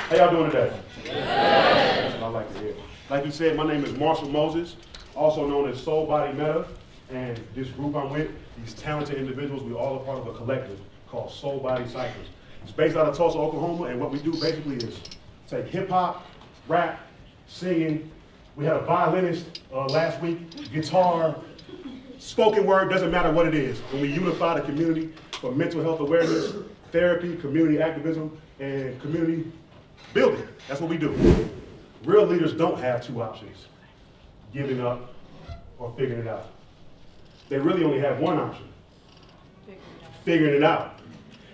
How y'all doing today? That's what I like to hear. Like he said, my name is Marshall Moses, also known as Soulbody Meta, and this group I'm with, these talented individuals, we all are part of a collective called Soulbody Cyphers. It's based out of Tulsa, Oklahoma, and what we do basically is take hip-hop, rap, singing. We had a violinist last week, guitar, spoken word, doesn't matter what it is. When we unify the community for mental health awareness, therapy, community activism, and community building. That's what we do. Real leaders don't have two options, giving up or figuring it out. They really only have one option, figuring it out.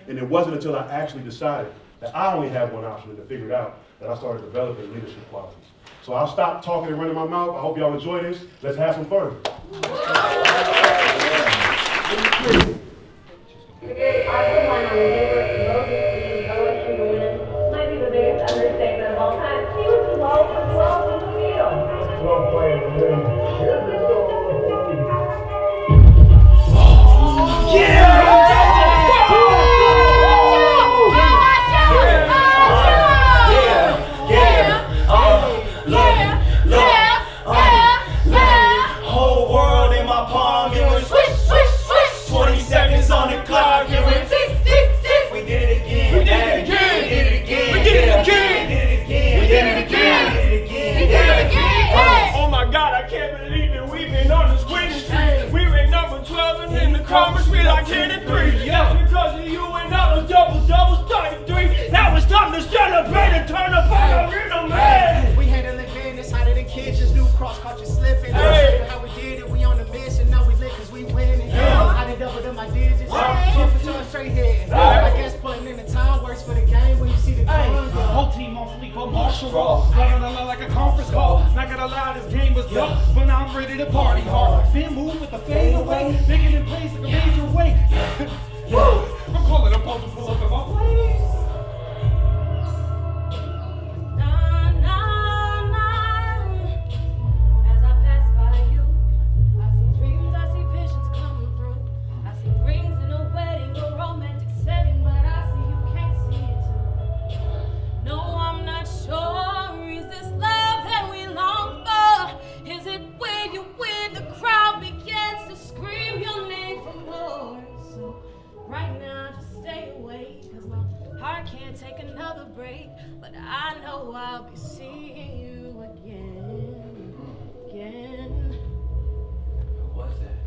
And it wasn't until I actually decided that I only have one option to figure it out that I started developing leadership qualities. So I'll stop talking and running my mouth. I hope y'all enjoy this. Let's have some fun. Today, I put mine on the neighbor, might be the biggest understatement of all time. He was the lowest of the lows in the field. Well played, Whole world in my palm, it was swish, swish, swish. 20 seconds on the clock, it went tick, tick, tick. We did it again. We did it again. We did it again. We did it again. We did it again. We did it again. We did it again. Oh my God, I can't believe it. We've been on this winning streak. We ranked number 12 and in the comments we like 10 and 3. Yeah, because of you and all those double 33. Now it's time to celebrate and turn up on the rhythm, man. We handling business hotter than kids, just new cross culture slipping. How we did it, we on the mission, now we lit cause we winning. I did double my digits, flip it to a straight hit. I guess putting in the time works for the game when you see the game. Whole team on fleek, but martial law. Running along like a conference call. Not gonna lie, this game was dope, but now I'm ready to party hard. Been moved with the fade away, bigger than place like a major weight. I'm calling a pose to pull up in my place. Take another break, but I know I'll be seeing you again. What's that?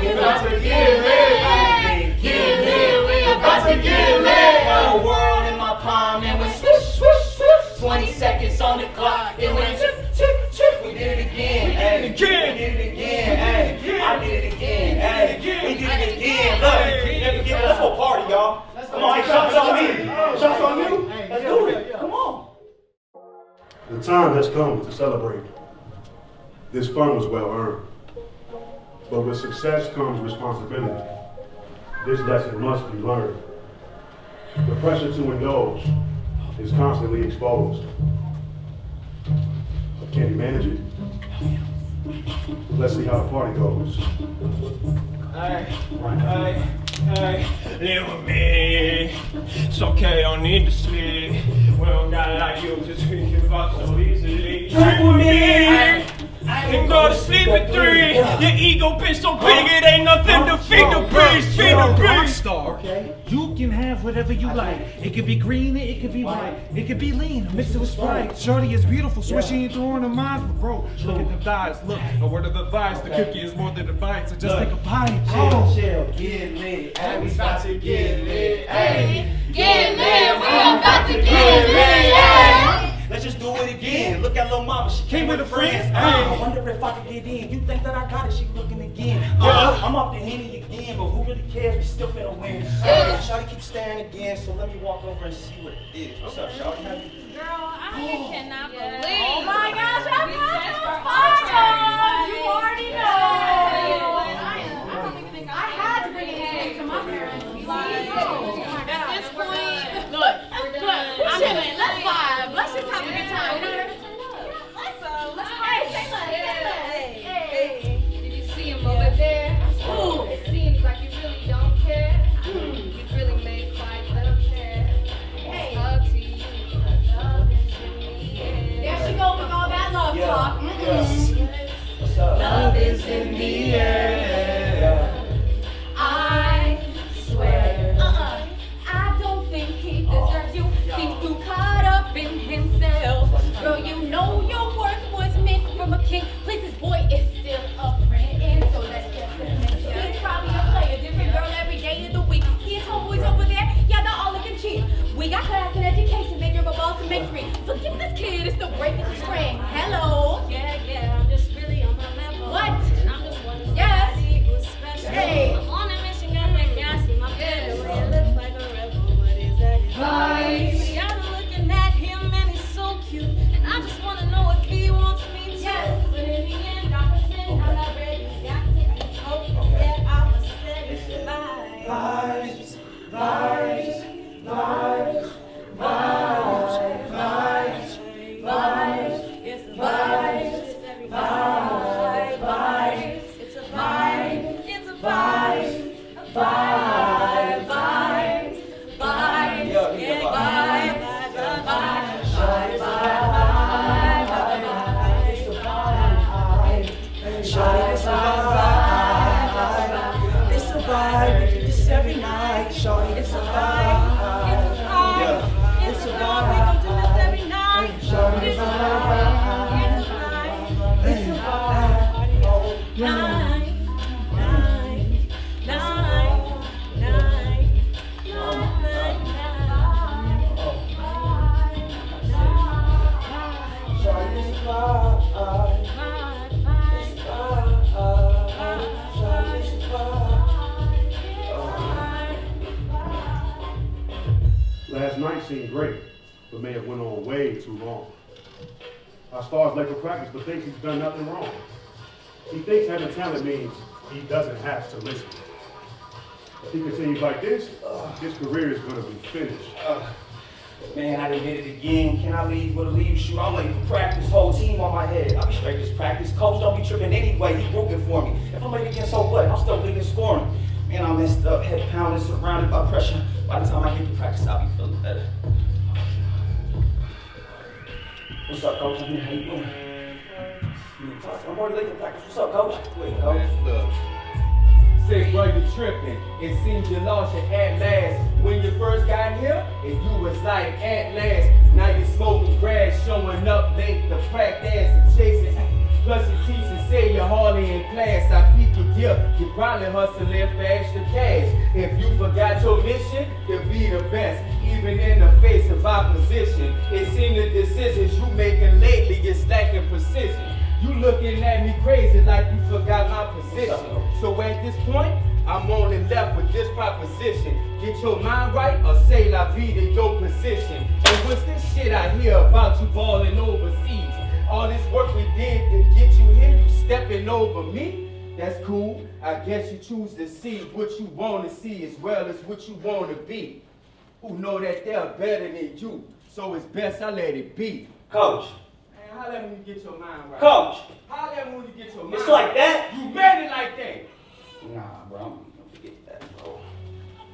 We about to get lit. Get lit, we about to get lit. Whole world in my palm, it went swish, swish, swish. 20 seconds on the clock, it went tick, tick, tick. We did it again. We did it again. We did it again. I did it again. We did it again. Look, let's go party, y'all. Come on, shots on me. Shots on you. Let's do it. Come on. The time has come to celebrate. This fun was well earned. But with success comes responsibility. This lesson must be learned. The pressure to indulge is constantly exposed. Can you manage it? Let's see how the party goes. Hey, live with me. It's okay, don't need to sleep. We don't got like you, cause we can fuck so easily. Drink with me. And go to sleep at 3. Your ego been so big, it ain't nothing to feed the beast. Feed the beast. Okay. You can have whatever you like. It could be green, it could be white, it could be lean, mix it with Sprite. Shorty is beautiful, swishing and throwing her mind, but bro, look at the thighs. Look, a word of advice, the cookie is more than a bite, so just take a bite. Chill, get lit, and we about to get lit. Hey, Get lit, we about to get lit. let's just do it again. Look at Lil Mama, she came with her friends. I wonder if I could get in. You think that I got it, she looking again. I'm off the Henny again, but who really cares? We still finna win. Shawty keep staring again, so let me walk over and see what it is. What's up, Shawty? How you doing? Girl, I cannot believe. Oh my gosh, I'm finals. You already know. I don't even think I had to bring it to my parents. At this point, look, I'm doing. Let's vibe. Let's just have a good time. Let's Hey. Did you see him over there? Ooh, it seems like you really don't care. Shawty, it's a vibe. It's a vibe. We do this every night. Shawty, it's a vibe. It's a vibe. We gon' do this every night. Shawty, it's a vibe. It's a vibe. Nine. Last night seemed great, but may have went on way too long. Our star's late for practice, but thinks he's done nothing wrong. He thinks having talent means he doesn't have to listen. If he continues like this, his career is gonna be finished. Man, I done did it again. Can I leave with a leave shoe? I'm late for practice, whole team on my head. I'll be straight this practice. Coach don't be tripping anyway, he rooting for me. If I'm late again, so what? I'm still leading scoring. Man, I'm messed up, head pounding, surrounded by pressure. By the time I get to practice, I'll be feeling better. What's up, Coach? I'm here. How you doing? I'm already late for practice. What's up, Coach? Wait, Coach. Look. Say, bro, you tripping. It seems you lost your at last. When you first got here, and you was like at last. Now you smoking grass, showing up late to practice and chasing. Plus your teachers say you're hardly in class. I peep your gift, you probably hustling for extra cash. If you forgot your mission, to be the best, even in the face of opposition. It seems the decisions you making lately is lacking precision. You looking at me crazy like you forgot my position. So at this point, I'm only left with this proposition. Get your mind right or say la vie to your position. And what's this shit I hear about you balling overseas? All this work we did to get you here, you stepping over me? That's cool. I guess you choose to see what you want to see as well as what you want to be. Who know that they're better than you, so it's best I let it be. Coach. Man, holla when you get your mind right. Coach. Holla when you get your mind It's like that? You made it like that. Nah, bro, I'm gonna forget that, bro.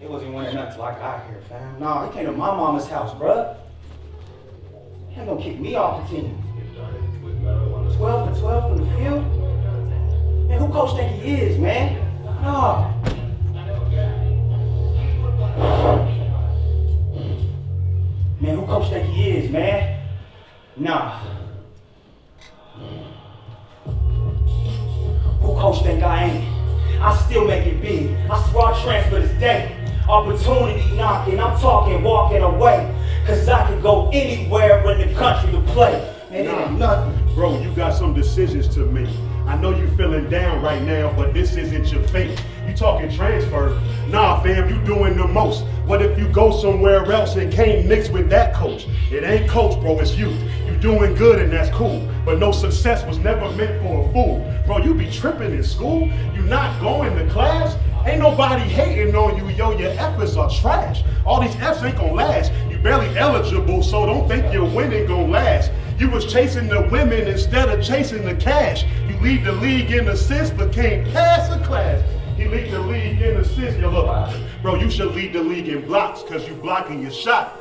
It wasn't winning until I got here, fam. Nah, it came to my mama's house, bro. He ain't gonna kick me off the team. 12 for 12 from the field? Man, who Coach think he is, man? Nah. Man, who Coach think he is, man? Nah. Who Coach think I am? I still make it big. I swear I transfer this day. Opportunity knocking, I'm talking walking away. Cause I can go anywhere in the country to play. Man, it ain't nothing. Bro, you got some decisions to make. I know you feeling down right now, but this isn't your fate. You talking transfer? Nah, fam, you doing the most. What if you go somewhere else and can't mix with that coach? It ain't coach, bro, it's you. You doing good and that's cool, but no success was never meant for a fool. Bro, you be tripping in school. You not going to class. Ain't nobody hating on you, yo, your efforts are trash. All these F's ain't gonna last. You barely eligible, so don't think your winning gonna last. You was chasing the women instead of chasing the cash. You lead the league in assists, but can't pass a class. He lead the league in assists, yo, look. Bro, you should lead the league in blocks, cause you blocking your shot.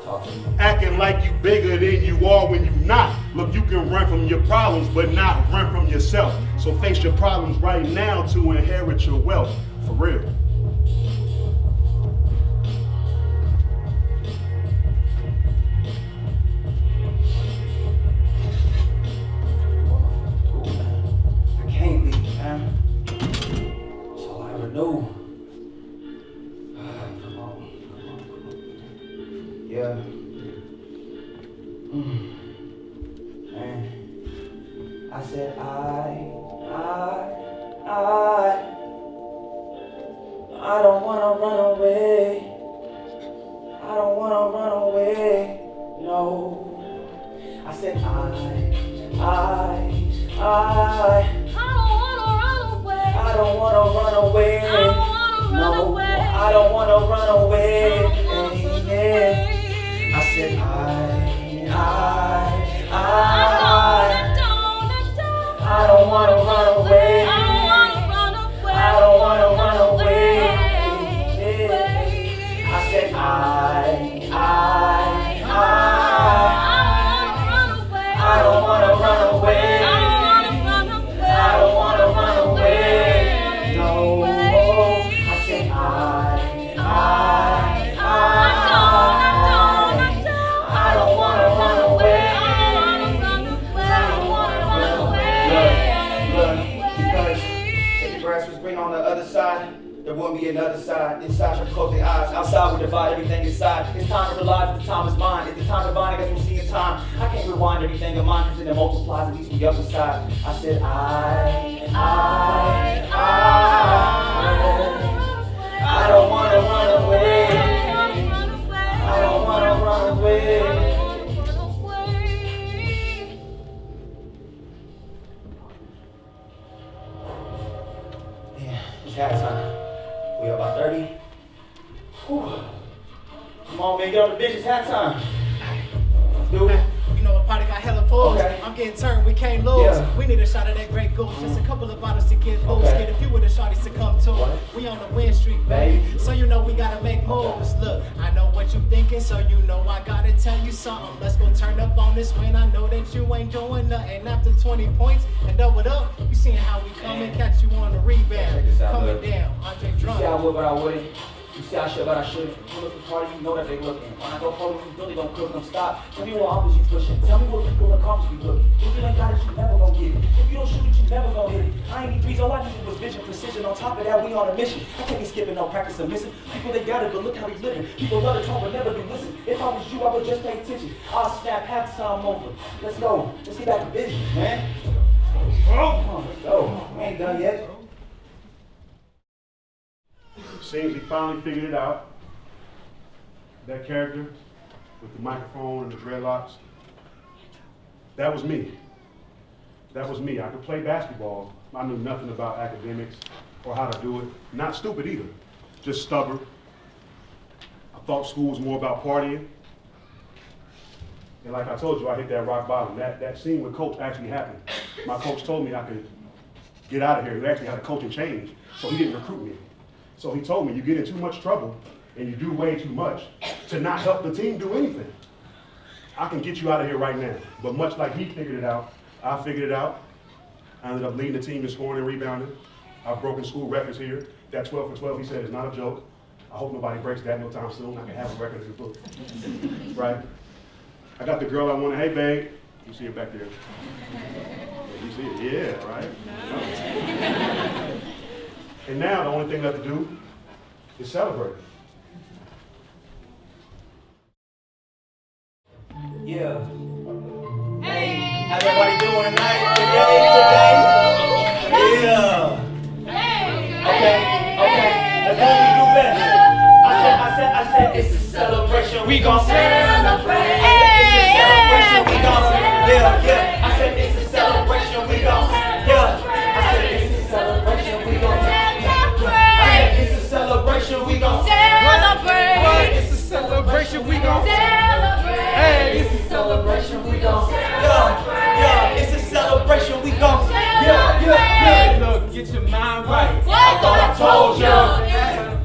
Acting like you bigger than you are when you not. Look, you can run from your problems, but not run from yourself. So face your problems right now to inherit your wealth, for real. Yeah. Man. I said I don't wanna run away. I don't wanna run away. No. I said I don't wanna run away. I don't wanna run away. I said I don't wanna run away. I don't wanna run away. I said I don't wanna run away. I don't wanna run away. grass was green on the other side, there wouldn't be another side. Inside we close their eyes, outside we divide everything inside. It's time to realize the time is mine. It's the time divine, I guess we'll see in time. I can't rewind everything of mine, cause then it multiplies, at least the other side. I said I don't wanna run away. I don't wanna run away. Yeah, it's halftime. We about 30. Whew. Come on, man, get on the bench. It's halftime. Do it. You know, a party got hella full. Okay. I'm getting turned, we can't lose. Yeah. We need a shot of that great goose. Just a couple of bottles to get loose. Okay. Get a few of the shorties to come too. What? We on the win streak, baby. So you know we gotta make moves. Look, I know what you thinking, so you know I gotta tell you something. Let's go turn up on this win. I know that you ain't doing nothing after 20 points and double it up. You seeing how we come and catch you on the rebound. Check this out, Coming look. down, Andre You see I Drummond. would, but I wouldn't. You see I should, but I shouldn't. You look at the party, you know that they looking. When I go home, you really don't cook them. Stop. Tell me what offers you pushing. Tell me what people in cars be looking. If you ain't got it, you never gon' get it. If you don't shoot it, you never gon' hit it. I ain't need threes, all I needed was vision, precision. On top of that, we on a mission. I can't be skipping no practice or missing. People, they got it, but look how we living. People love to talk, but never do listen. If I was you, I would just pay attention. I'll snap halftime over. Let's go. Let's get back to business, man. Come on, let's go. We ain't done yet. Seems he finally figured it out. That character with the microphone and the dreadlocks, that was me. That was me. I could play basketball. I knew nothing about academics or how to do it. Not stupid either, just stubborn. I thought school was more about partying. And like I told you, I hit that rock bottom. That scene with Coach actually happened. My coach told me I could get out of here. He actually had a coaching change, so he didn't recruit me. So he told me, you get in too much trouble and you do way too much to not help the team do anything. I can get you out of here right now. But much like he figured it out, I figured it out. I ended up leading the team in scoring and rebounding. I've broken school records here. That 12 for 12, he said, is not a joke. I hope nobody breaks that no time soon. I can have a record in the book. Right? I got the girl I wanted. Hey, babe. You see her back there. Yeah, you see it? Yeah, right? And now the only thing left to do is celebrate. Yeah. Hey. How's everybody doing tonight? Today? Yeah. Okay. Let's go. We do best. I said, it's a celebration. We gon' celebrate. It's a celebration. We gon' yeah. I said, it's a celebration. We gon' yeah. I said, it's a celebration. We gon' it's a celebration. We gon' Celebrate. It's a celebration, we gon' Celebrate. it's a celebration. We gon' yeah. It's a celebration. We gon' yeah. Look, get your mind right. I thought I told you.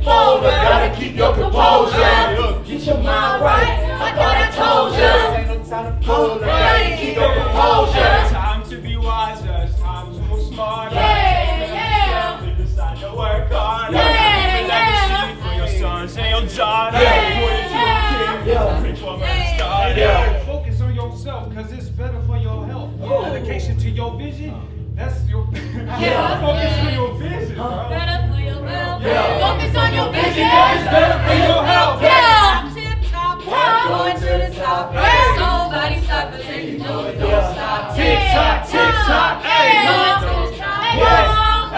Hold up, gotta keep your composure. Look, Get your mind right. I thought I told you. ain't no time to Hold up, gotta keep your composure. Time to be wiser, it's time to move smarter. Yeah. You decide to work harder. Yeah. Legacy for your sons and your daughter. Yeah. Rich woman starter. Yeah. Focus on yourself, cause it's better for your health. Dedication to your vision, that's your Yeah. focus on your vision, bro. Better for your health. Yeah. Focus on your vision. It's better for your health. Yeah. Tip top, going to the top. Soulbody Cyphers, and you know it don't stop. Tick tock, hey. Going to the top.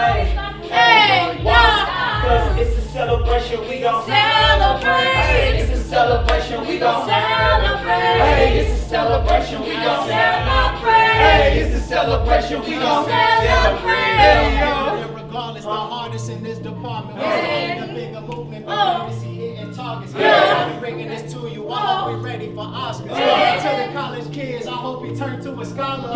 Hey, cause it's a celebration. We gon' Celebrate. It's a celebration. We gon' Celebrate. Hey, it's a celebration. We gon' Celebrate. Hey, it's a celebration. We gon' Celebrate. And regardless, the hardest in this department. We're starting a bigger movement, but we see hitting targets. Yeah. We're bringing this to you. I hope we're ready for Oscars. Yeah. To the college kids, I hope we turn to a scholar.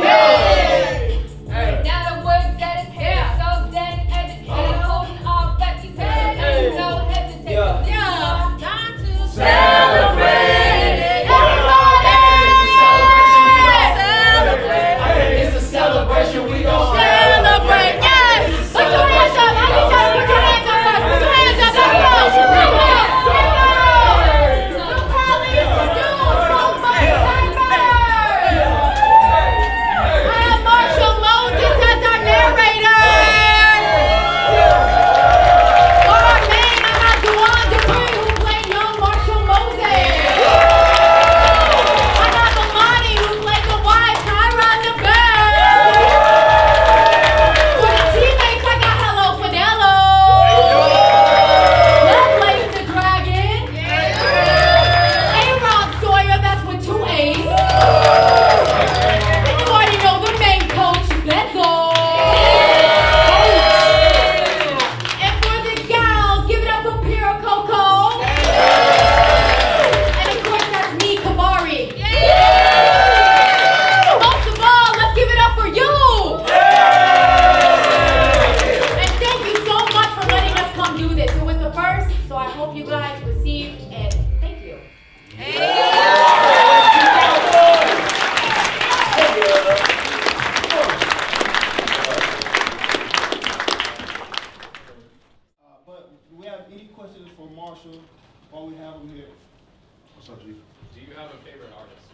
Now the work dedicated, so dedicated, holding our reputation, ain't no hesitation. Yeah, time to celebrate. Everybody, celebrate. It's a celebration. We gon' Celebrate. Yeah, put your hands up. I need y'all to put your hands up first. Put your hands up. Let's go. The colleagues are doing so much. I have Marshall Marshall. All we have him here. What's up, G? Do you have a favorite artist?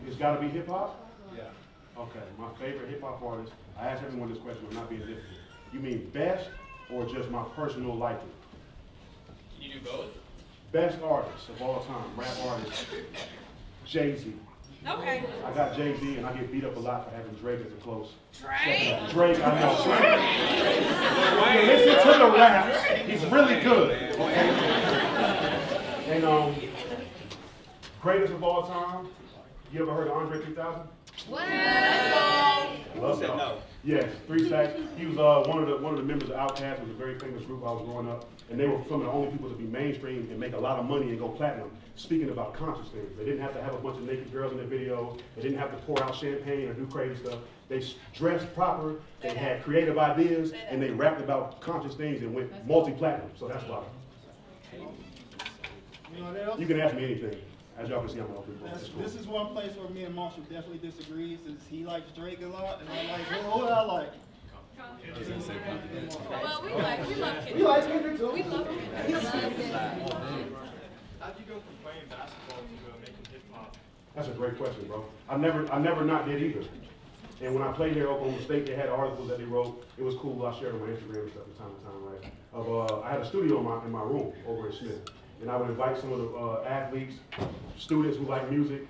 It's got to be hip hop? Yeah. Okay, my favorite hip hop artist. I ask everyone this question, I'm not being difficult. You mean best or just my personal liking? Can you do both? Best artist of all time, rap artist, Jay-Z. Okay. I got Jay-Z and I get beat up a lot for having Drake as a close. Drake? Drake, I know. Drake. Listen to the raps. He's really good. And greatest of all time. You ever heard of Andre 3000? What? Love no. Yes, 3 Stacks. He was one of the members of Outkast. It was a very famous group I was growing up, and they were some of the only people to be mainstream and make a lot of money and go platinum. Speaking about conscious things, they didn't have to have a bunch of naked girls in their videos. They didn't have to pour out champagne or do crazy stuff. They dressed proper. They had creative ideas, and they rapped about conscious things and went multi-platinum. So that's why. You can ask me anything. As y'all can see, I'm an open book. Cool. This is one place where me and Marshall definitely disagree, since he likes Drake a lot, and I like, who I like? Well, we love Kendrick. We like Kendrick too. We love Kendrick. How'd you go from playing basketball to making hip hop? That's a great question, bro. I never not did either. And when I played there at OKState, they had articles that they wrote. It was cool. I shared on my Instagram and stuff from time to time, right? I had a studio in my room over in Smith. And I would invite some of the athletes, students who like music,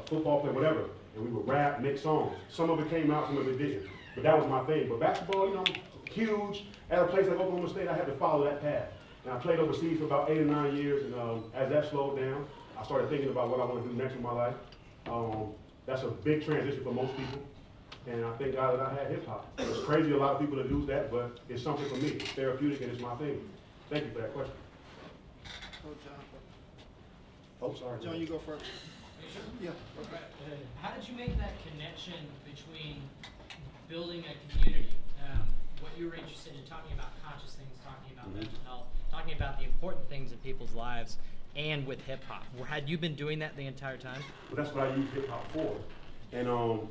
football play, whatever, and we would rap, make songs. Some of it came out, some of it didn't. But that was my thing. But basketball, you know, huge. At a place like Oklahoma State, I had to follow that path. And I played overseas for about 8 or 9 years, and as that slowed down, I started thinking about what I want to do next in my life. That's a big transition for most people. And I thank God that I had hip hop. It's crazy a lot of people that do that, but it's something for me. It's therapeutic and it's my thing. Thank you for that question. Oh, John. Oh, sorry. John, you go first. Yeah. How did you make that connection between building a community? What you were interested in talking about conscious things, talking about mental health, talking about the important things in people's lives, and with hip hop. Had you been doing that the entire time? Well, that's what I use hip hop for. And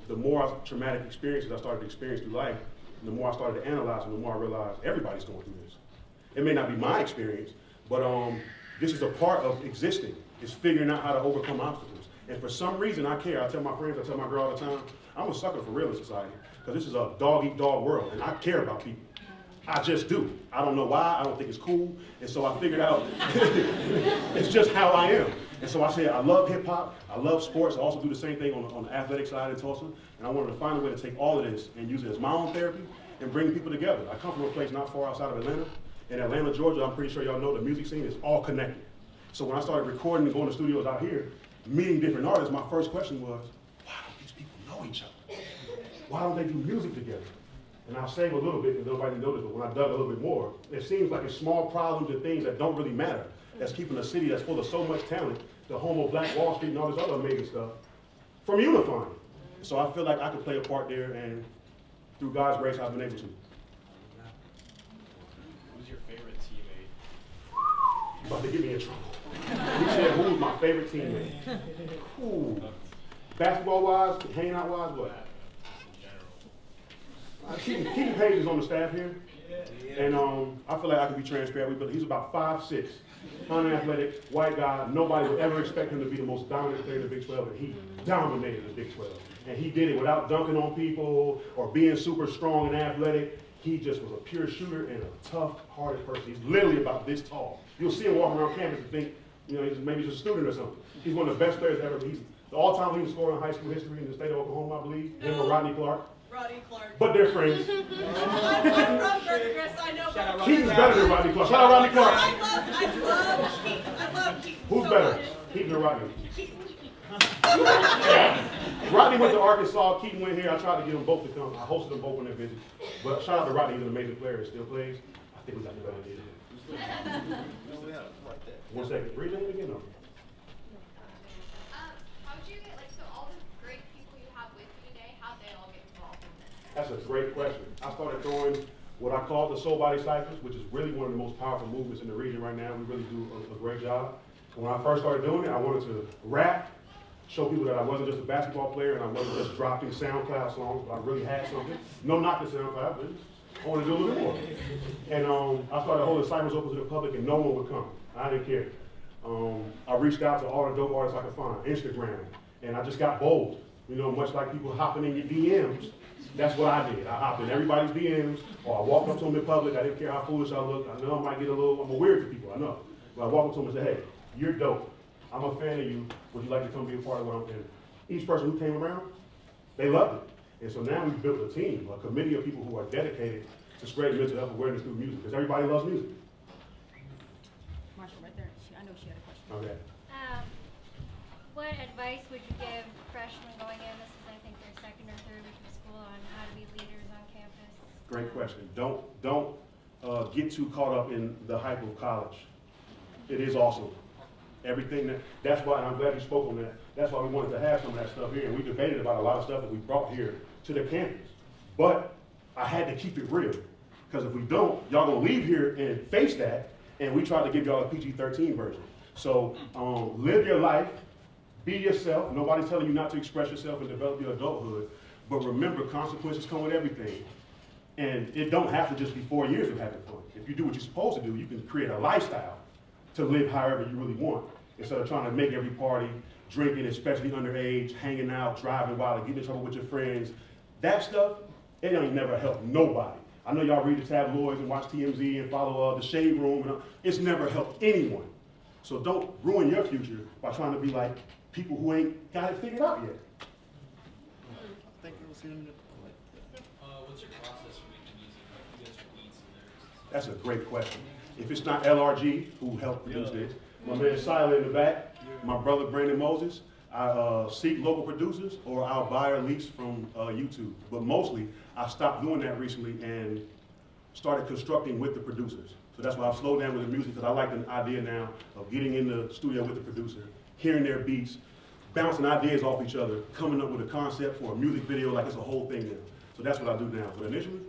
the more traumatic experiences I started to experience through life, the more I started to analyze, and the more I realized everybody's going through this. It may not be my experience, but this is a part of existing. It's figuring out how to overcome obstacles. And for some reason, I care. I tell my friends, I tell my girl all the time, I'm a sucker for real in society, because this is a dog-eat-dog world, and I care about people. I just do. I don't know why. I don't think it's cool. And so I figured out it's just how I am. And so I said, I love hip hop. I love sports. I also do the same thing on the athletic side in Tulsa. And I wanted to find a way to take all of this and use it as my own therapy and bring people together. I come from a place not far outside of Atlanta. In Atlanta, Georgia, I'm pretty sure y'all know the music scene is all connected. So when I started recording and going to studios out here, meeting different artists, my first question was, why don't these people know each other? Why don't they do music together? And I'll save a little bit because nobody noticed, but when I dug a little bit more, it seems like it's small problems and things that don't really matter that's keeping a city that's full of so much talent, the home of Black Wall Street and all this other amazing stuff, from unifying. So I feel like I could play a part there, and through God's grace, I've been able to. Who's your favorite teammate? You're about to get me in trouble. You said, who's my favorite teammate? Ooh. Basketball-wise, hanging out-wise, what? Keaton Page is on the staff here, and I feel like I can be transparent with him. He's about 5'6", unathletic, white guy. Nobody would ever expect him to be the most dominant player in the Big 12, and he dominated the Big 12. And he did it without dunking on people or being super strong and athletic. He just was a pure shooter and a tough-hearted person. He's literally about this tall. You'll see him walking around campus and think, you know, maybe he's a student or something. He's one of the best players ever. He's the all-time leading scorer in high school history in the state of Oklahoma, I believe. Him or Rodney Clark. Rodney Clark. But they're friends. I'm from Burgess, I know. Keaton's better than Rodney Clark. Shout out Rodney Clark. I love Keaton. I love Keaton. Who's so better, much. Keaton or Rodney? Rodney went to Arkansas, Keaton went here. I tried to get them both to come. I hosted them both when they visited. But shout out to Rodney, he's an amazing player and still plays. I think we got the better idea. 1 second. Read that again, though. How'd you get, so all the great people you have with you today, how'd they all get involved in this? That's a great question. I started throwing what I call the Soulbody Cyphers, which is really one of the most powerful movements in the region right now. We really do a great job. When I first started doing it, I wanted to rap, show people that I wasn't just a basketball player and I wasn't just dropping SoundCloud songs, but I really had something. No knock to SoundCloud, but I want to do a little bit more. And I started holding Cyphers open to the public and no one would come. I didn't care. I reached out to all the dope artists I could find, Instagram, and I just got bold. You know, much like people hopping in your DMs, that's what I did. I hopped in everybody's DMs, or I walked up to them in public. I didn't care how foolish I looked. I know I might get I'm a weird to people, I know. But I walked up to them and said, hey, you're dope. I'm a fan of you. Would you like to come be a part of what I'm in? Each person who came around, they loved it. And so now we've built a team, a committee of people who are dedicated to spreading mental health awareness through music, because everybody loves music. Marshall, right there. I know she had a question. Okay. What advice would you give freshmen going in? This is, I think, their second or third week of school on how to be leaders on campus. Great question. Don't get too caught up in the hype of college. It is awesome. Everything that's why, and I'm glad you spoke on that. That's why we wanted to have some of that stuff here, and we debated about a lot of stuff that we brought here to the campus. But I had to keep it real, because if we don't, y'all gonna leave here and face that, and we tried to give y'all a PG-13 version. So live your life, be yourself. Nobody's telling you not to express yourself and develop your adulthood, but remember, consequences come with everything. And it don't have to just be 4 years of having fun. If you do what you're supposed to do, you can create a lifestyle to live however you really want, instead of trying to make every party, drinking, especially underage, hanging out, driving wild, getting in trouble with your friends. That stuff, it ain't never helped nobody. I know y'all read the tabloids and watch TMZ and follow the Shade Room. And it's never helped anyone. So don't ruin your future by trying to be like people who ain't got it figured out yet. I think it was him. What's your process for making music? Like, you guys are beats and lyrics? That's a great question. If it's not LRG, who helped produce this, my man Silent in the back, my brother Brandon Moses, I seek local producers or I'll buy or lease from YouTube. But mostly, I stopped doing that recently and started constructing with the producers. So that's why I've slowed down with the music, because I like the idea now of getting in the studio with the producer, hearing their beats, bouncing ideas off each other, coming up with a concept for a music video like it's a whole thing now. So that's what I do now. But initially,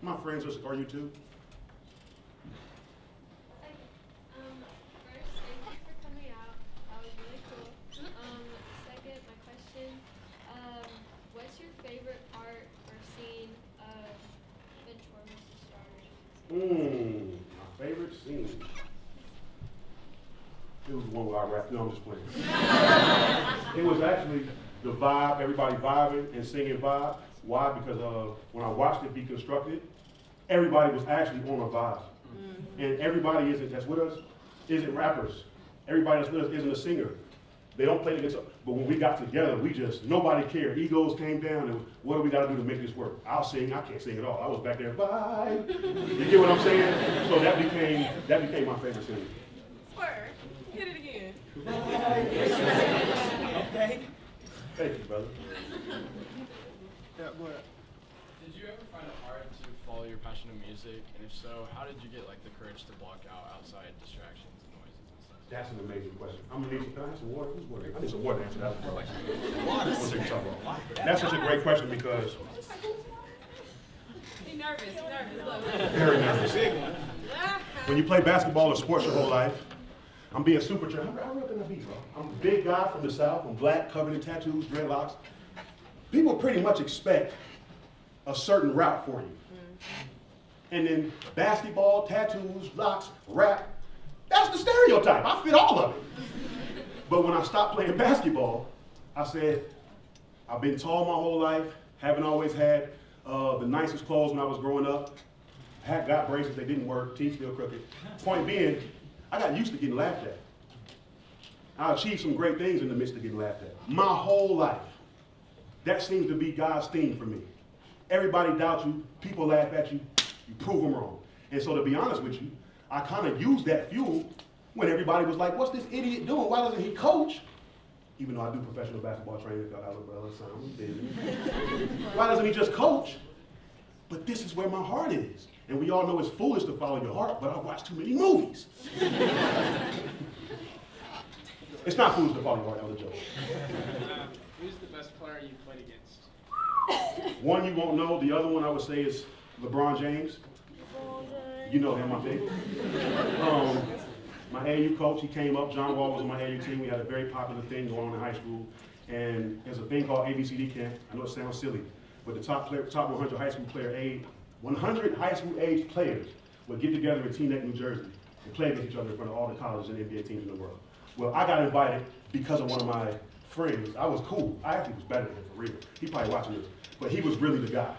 my friends are YouTube. First, thank you for coming out. That was really cool. Second, my question, what's your favorite part or scene of Mentor Mr. Starter? My favorite scene. It was the one where I rapped. No, I'm just playing. It was actually the vibe, everybody vibing and singing vibe. Why? Because when I watched it be constructed, everybody was actually on a vibe. And everybody that's with us isn't rappers. Everybody that's with us isn't a singer. They don't play the guitar. But when we got together, nobody cared. Egos came down, and what do we got to do to make this work? I'll sing. I can't sing at all. I was back there, vibe. You get what I'm saying? So that became my favorite scene. Swerve. Hit it again. Okay. Thank you, brother. Yeah, but Did you ever find it hard to follow your passion in music? And if so, how did you get like the courage to block out outside distractions and noises and stuff? That's an amazing question. I'm gonna need can I have some water? Who's water? I need some water to answer that one. That's such a great question because He's nervous. Look. very nervous. When you play basketball or sports your whole life, I'm being super chill. How real can I be, bro? I'm a big guy from the South. I'm black, covered in tattoos, dreadlocks. People pretty much expect a certain route for you. And then basketball, tattoos, locks, rap, that's the stereotype. I fit all of it. But when I stopped playing basketball, I said, I've been tall my whole life, haven't always had the nicest clothes when I was growing up. Got braces, they didn't work, teeth still crooked. Point being, I got used to getting laughed at. I achieved some great things in the midst of getting laughed at. My whole life. That seems to be God's theme for me. Everybody doubts you, people laugh at you, you prove them wrong. And so to be honest with you, I kind of used that fuel when everybody was like, what's this idiot doing? Why doesn't he coach? Even though I do professional basketball training, why doesn't he just coach? But this is where my heart is. And we all know it's foolish to follow your heart, but I watch too many movies. It's not foolish to follow your heart, that was a joke. Who's the best player you played against? One you won't know, the other one I would say is LeBron James. You know him, I think. My AAU coach, he came up, John Wall was on my AAU team. We had a very popular thing going on in high school. And there's a thing called ABCD camp. I know it sounds silly, but the top 100 high school player A 100 high school age players would get together in Teaneck, New Jersey, and play against each other in front of all the colleges and NBA teams in the world. Well, I got invited because of one of my friends. I was cool. I actually was better than him, for real. He probably watching this, but he was really the guy.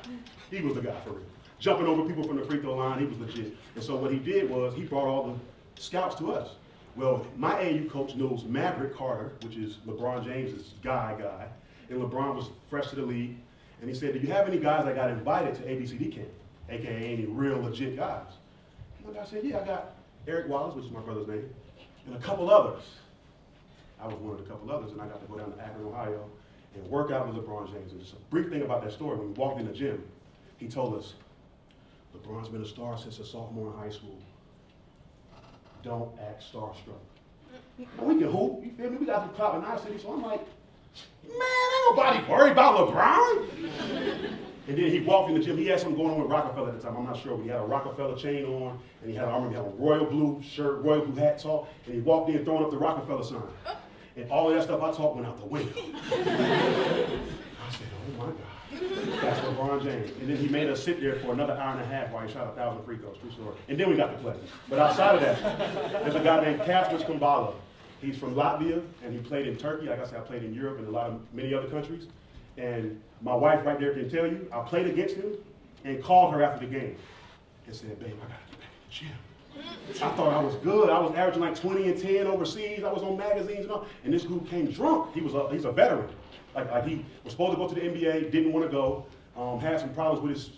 He was the guy, for real. Jumping over people from the free throw line, he was legit. And so what he did was he brought all the scouts to us. Well, my AAU coach knows Maverick Carter, which is LeBron James's guy, and LeBron was fresh to the league. And he said, do you have any guys that got invited to ABCD camp, aka any real legit guys? And I said, yeah, I got Eric Wallace, which is my brother's name, and a couple others. I was one of the couple others, and I got to go down to Akron, Ohio, and work out with LeBron James. And just a brief thing about that story, when we walked in the gym, he told us, LeBron's been a star since a sophomore in high school. Don't act starstruck. And we can hoop, you feel me? We got some clout in our city, so I'm like, man, ain't nobody worried about LeBron. And then he walked in the gym, he had something going on with Rockefeller at the time, I'm not sure, but he had a Rockefeller chain on, and he had, I remember he had a royal blue shirt, royal blue hat, all, and he walked in throwing up the Rockefeller sign. And all of that stuff I taught went out the window. I said, oh my God, that's LeBron James. And then he made us sit there for another hour and a half while he shot 1,000 free throws, true story. And then we got to play. But outside of that, there's a guy named Kasper Skambala. He's from Latvia, and he played in Turkey. Like I said, I played in Europe and many other countries. And my wife right there can tell you, I played against him and called her after the game and said, babe, I got to get back in the gym. I thought I was good. I was averaging like 20 and 10 overseas. I was on magazines and all. And this dude came drunk. He's a veteran. Like he was supposed to go to the NBA, didn't want to go, had some problems with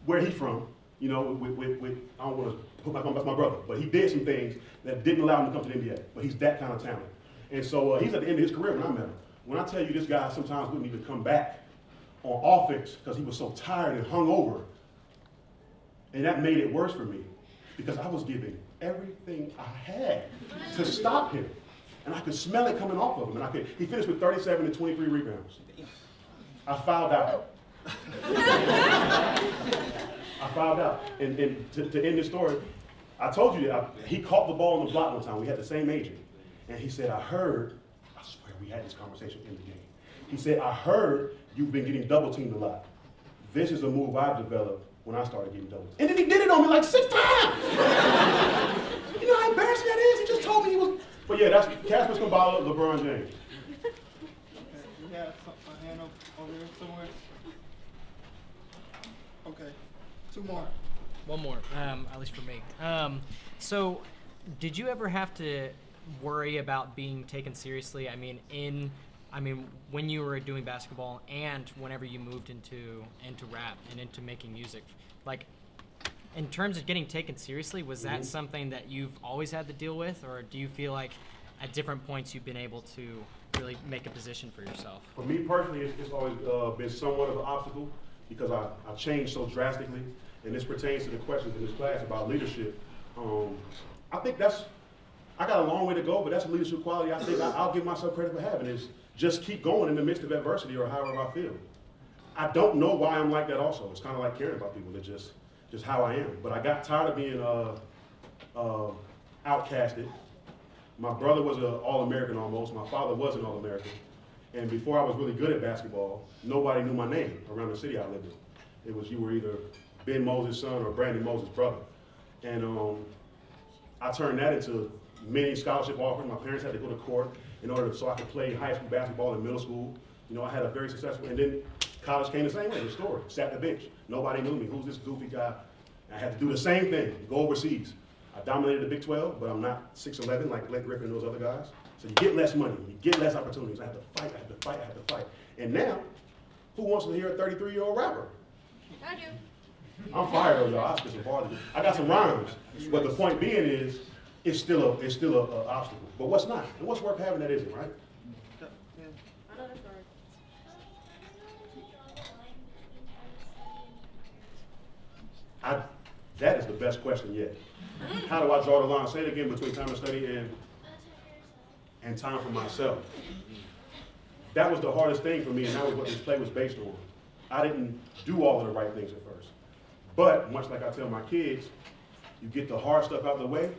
where he's from, you know, with I don't want to put my brother, but he did some things that didn't allow him to come to the NBA. But he's that kind of talent. And so he's at the end of his career when I met him. When I tell you this guy sometimes wouldn't even come back on offense because he was so tired and hungover. And that made it worse for me because I was giving everything I had to stop him. And I could smell it coming off of him. And he finished with 37 and 23 rebounds. I fouled out. I fouled out. And to end this story, I told you that he caught the ball on the block one time. We had the same agent. And he said, I swear we had this conversation in the game. He said, I heard you've been getting double teamed a lot. This is a move I've developed when I started getting double teamed. And then he did it on me like 6 times. You know how embarrassing that is? He just told me he was. But yeah, that's Kasper Skambala, LeBron James. Okay, we have a hand over there somewhere. Okay, 2 more. One more, at least for me. So, did you ever have to worry about being taken seriously? I mean, when you were doing basketball and whenever you moved into rap and into making music, like, in terms of getting taken seriously, was that something that you've always had to deal with, or do you feel like at different points you've been able to really make a position for yourself? For me personally, it's always been somewhat of an obstacle because I changed so drastically, and this pertains to the questions in this class about leadership. I think I got a long way to go, but that's a leadership quality I think I'll give myself credit for having, is just keep going in the midst of adversity or however I feel. I don't know why I'm like that also. It's kind of like caring about people. It's just how I am. But I got tired of being outcasted. My brother was an All-American almost. My father was an All-American. And before I was really good at basketball, nobody knew my name around the city I lived in. It was you were either Ben Moses' son or Brandon Moses' brother. And I turned that into many scholarship offers. My parents had to go to court so I could play high school basketball in middle school. You know, I had a very successful, and then college came the same way, the story. Sat the bench. Nobody knew me. Who's this goofy guy? I had to do the same thing, go overseas. I dominated the Big 12, but I'm not 6'11" like Blake Griffin and those other guys. So you get less money, you get less opportunities. I had to fight. And now, who wants to hear a 33-year-old rapper? I do. I'm fired though, y'all. I spit some bars. I got some rhymes. But the point being is, it's still a obstacle. But what's not? And what's worth having that isn't, right? I know that's right. That is the best question yet. How do I draw the line? Say it again, between time to study and time for myself. That was the hardest thing for me, and that was what this play was based on. I didn't do all of the right things at first. But much like I tell my kids, you get the hard stuff out of the way,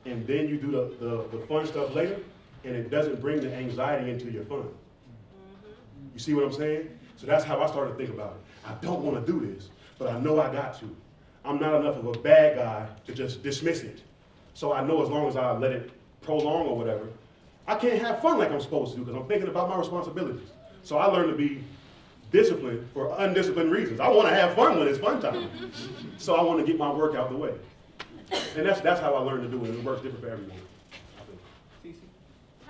and then you do the fun stuff later, and it doesn't bring the anxiety into your fun. You see what I'm saying? So that's how I started to think about it. I don't want to do this, but I know I got to. I'm not enough of a bad guy to just dismiss it. So I know as long as I let it prolong or whatever, I can't have fun like I'm supposed to because I'm thinking about my responsibilities. So I learned to be disciplined for undisciplined reasons. I want to have fun when it's fun time. So I want to get my work out the way. And that's how I learned to do it. It works different for everyone. I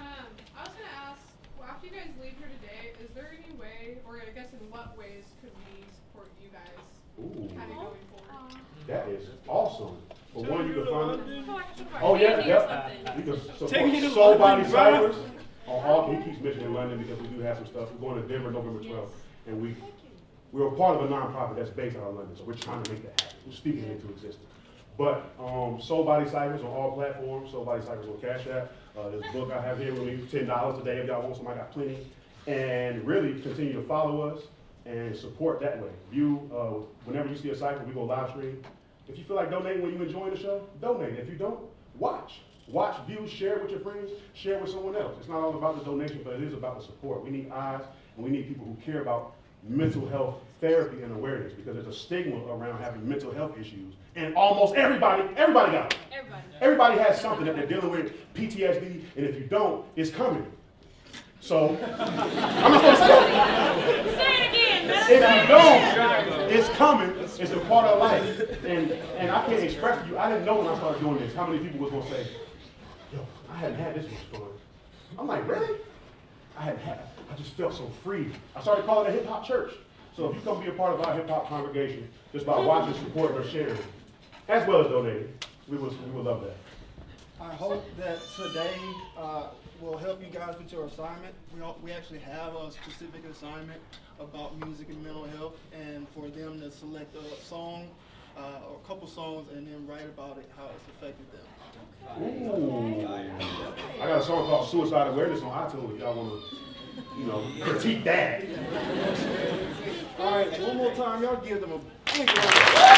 was going to ask, well, after you guys leave here today, is there any way, or I guess in what ways could we support you guys kind of going forward? That is awesome. For one, you can find it. Oh, Yeah. You can support Soulbody Cyphers. He keeps mentioning London because we do have some stuff. We're going to Denver November 12th. And we're a part of a nonprofit that's based out of London. So we're trying to make that happen. We're speaking it into existence. But Soulbody Cyphers on all platforms. Soulbody Cyphers on Cash App. This book I have here will leave $10 today if y'all want some. I got plenty. And really continue to follow us and support that way. Whenever you see a cipher, we go live stream. If you feel like donating when you enjoy the show, donate. If you don't, watch. Watch, view, share it with your friends, share it with someone else. It's not all about the donation, but it is about the support. We need eyes, and we need people who care about mental health therapy and awareness because there's a stigma around having mental health issues. And almost everybody got it. Everybody has something that they're dealing with, PTSD, and if you don't, it's coming. So, I'm not supposed to say it. Say it again, man. If you don't, it's coming. It's a part of life. And I can't express to you, I didn't know when I started doing this how many people was going to say, yo, I hadn't had this much fun. I'm like, really? I just felt so free. I started calling it a hip-hop church. So if you come be a part of our hip-hop congregation, just by watching, supporting, or sharing, as well as donating, we would love that. I hope that today will help you guys with your assignment. We actually have a specific assignment about music and mental health, and for them to select a song or a couple songs and then write about it, how it's affected them. Ooh. I got a song called Suicide Awareness on iTunes if y'all want to, critique that. All right, one more time, y'all give them a big round.